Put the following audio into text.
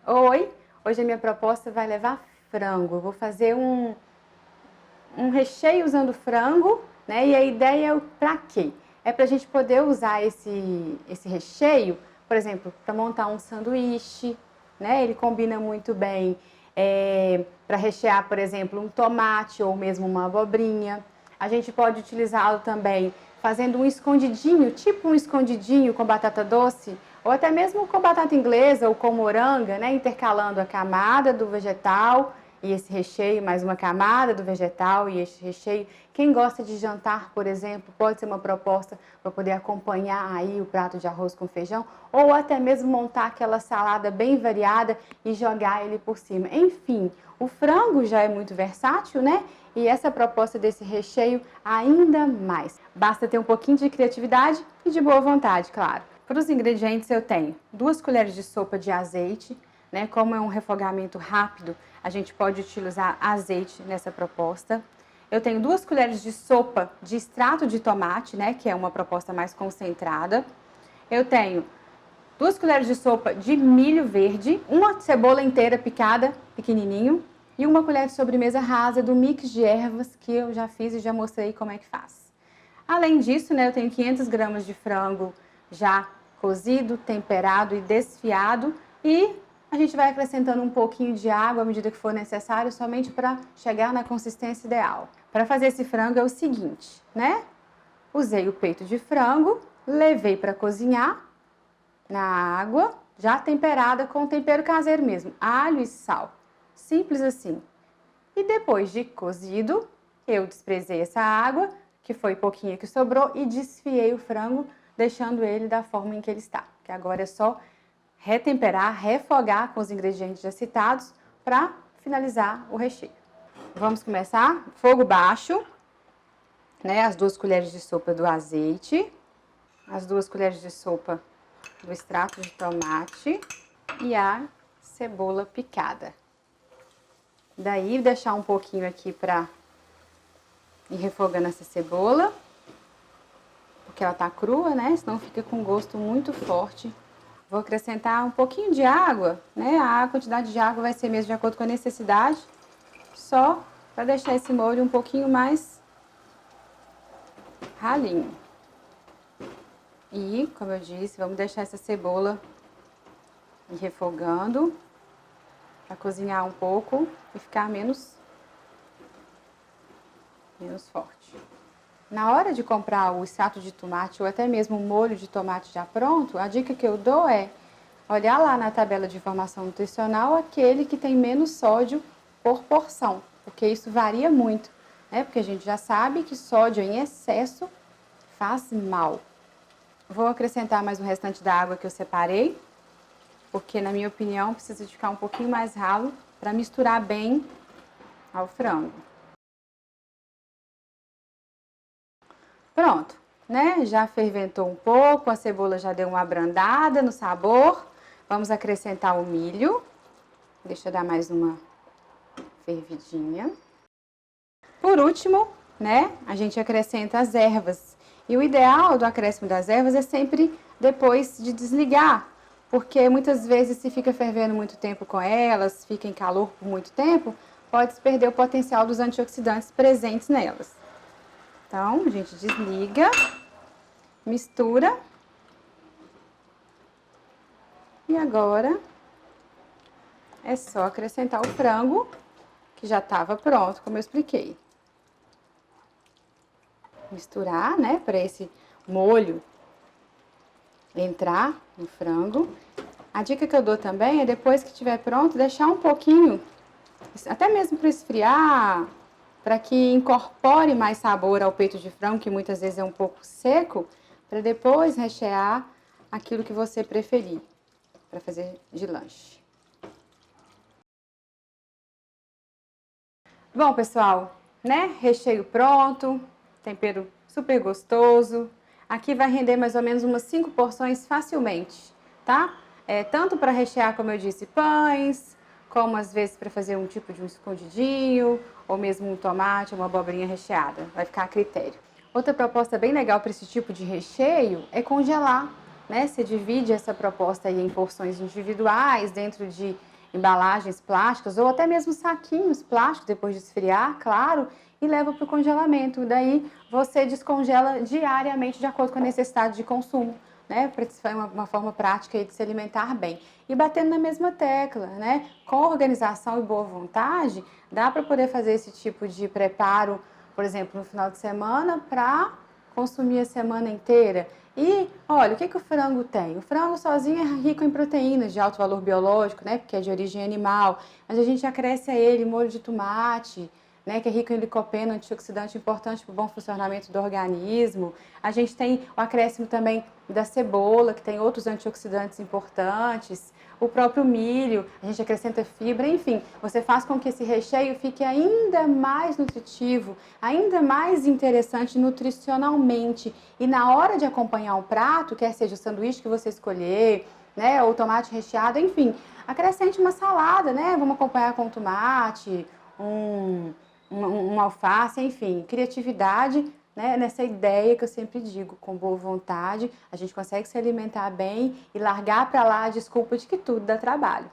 Oi, hoje a minha proposta vai levar frango. Eu vou fazer um recheio usando frango, né? E a ideia é para quê? É para a gente poder usar esse recheio, por exemplo, para montar um sanduíche, né? Ele combina muito bem para rechear, por exemplo, um tomate ou mesmo uma abobrinha. A gente pode utilizá-lo também fazendo um escondidinho, tipo um escondidinho com batata doce, ou até mesmo com batata inglesa ou com moranga, né? Intercalando a camada do vegetal e esse recheio, mais uma camada do vegetal e esse recheio. Quem gosta de jantar, por exemplo, pode ser uma proposta para poder acompanhar aí o prato de arroz com feijão, ou até mesmo montar aquela salada bem variada e jogar ele por cima. Enfim, o frango já é muito versátil, né? E essa proposta desse recheio ainda mais. Basta ter um pouquinho de criatividade e de boa vontade, claro. Para os ingredientes eu tenho 2 colheres de sopa de azeite, né? Como é um refogamento rápido, a gente pode utilizar azeite nessa proposta. Eu tenho 2 colheres de sopa de extrato de tomate, né? Que é uma proposta mais concentrada. Eu tenho 2 colheres de sopa de milho verde, uma cebola inteira picada, pequenininho, e uma colher de sobremesa rasa do mix de ervas que eu já fiz e já mostrei como é que faz. Além disso, né, eu tenho 500 gramas de frango já cozido, temperado e desfiado, e a gente vai acrescentando um pouquinho de água à medida que for necessário, somente para chegar na consistência ideal. Para fazer esse frango é o seguinte, né? Usei o peito de frango, levei para cozinhar na água, já temperada com tempero caseiro mesmo, alho e sal. Simples assim. E depois de cozido, eu desprezei essa água, que foi pouquinho que sobrou, e desfiei o frango, deixando ele da forma em que ele está. Que agora é só retemperar, refogar com os ingredientes já citados para finalizar o recheio. Vamos começar? Fogo baixo, né? As 2 colheres de sopa do azeite, as 2 colheres de sopa do extrato de tomate e a cebola picada. Daí, deixar um pouquinho aqui para ir refogando essa cebola, porque ela tá crua, né? Senão fica com gosto muito forte. Vou acrescentar um pouquinho de água, né? A quantidade de água vai ser mesmo de acordo com a necessidade, só para deixar esse molho um pouquinho mais ralinho. E, como eu disse, vamos deixar essa cebola ir refogando para cozinhar um pouco e ficar menos forte. Na hora de comprar o extrato de tomate ou até mesmo o molho de tomate já pronto, a dica que eu dou é olhar lá na tabela de informação nutricional aquele que tem menos sódio por porção, porque isso varia muito, né? Porque a gente já sabe que sódio em excesso faz mal. Vou acrescentar mais o restante da água que eu separei, porque na minha opinião precisa de ficar um pouquinho mais ralo para misturar bem ao frango. Pronto, né? Já ferventou um pouco, a cebola já deu uma abrandada no sabor. Vamos acrescentar o milho. Deixa eu dar mais uma fervidinha. Por último, né? A gente acrescenta as ervas. E o ideal do acréscimo das ervas é sempre depois de desligar, porque muitas vezes se fica fervendo muito tempo com elas, fica em calor por muito tempo, pode perder o potencial dos antioxidantes presentes nelas. Então, a gente desliga, mistura. E agora é só acrescentar o frango, que já estava pronto, como eu expliquei. Misturar, né, para esse molho entrar no frango. A dica que eu dou também é depois que estiver pronto, deixar um pouquinho, até mesmo para esfriar, para que incorpore mais sabor ao peito de frango, que muitas vezes é um pouco seco, para depois rechear aquilo que você preferir, para fazer de lanche. Bom, pessoal, né? Recheio pronto, tempero super gostoso. Aqui vai render mais ou menos umas 5 porções facilmente, tá? Tanto para rechear, como eu disse, pães, como às vezes para fazer um tipo de um escondidinho, ou mesmo um tomate, uma abobrinha recheada. Vai ficar a critério. Outra proposta bem legal para esse tipo de recheio é congelar, né? Você divide essa proposta aí em porções individuais, dentro de embalagens plásticas ou até mesmo saquinhos plásticos depois de esfriar, claro, e leva para o congelamento. Daí você descongela diariamente de acordo com a necessidade de consumo, né? Para ser uma forma prática de se alimentar bem. E batendo na mesma tecla, né? Com organização e boa vontade, dá para poder fazer esse tipo de preparo, por exemplo, no final de semana, para consumir a semana inteira. E olha, o que que o frango tem? O frango sozinho é rico em proteínas de alto valor biológico, né? Porque é de origem animal. Mas a gente acresce a ele molho de tomate, né, que é rico em licopeno, antioxidante importante para o bom funcionamento do organismo. A gente tem o acréscimo também da cebola, que tem outros antioxidantes importantes. O próprio milho, a gente acrescenta fibra, enfim, você faz com que esse recheio fique ainda mais nutritivo, ainda mais interessante nutricionalmente. E na hora de acompanhar o prato, quer seja o sanduíche que você escolher, né, ou tomate recheado, enfim, acrescente uma salada, né? Vamos acompanhar com tomate, uma alface, enfim, criatividade, né, nessa ideia que eu sempre digo, com boa vontade, a gente consegue se alimentar bem e largar para lá a desculpa de que tudo dá trabalho.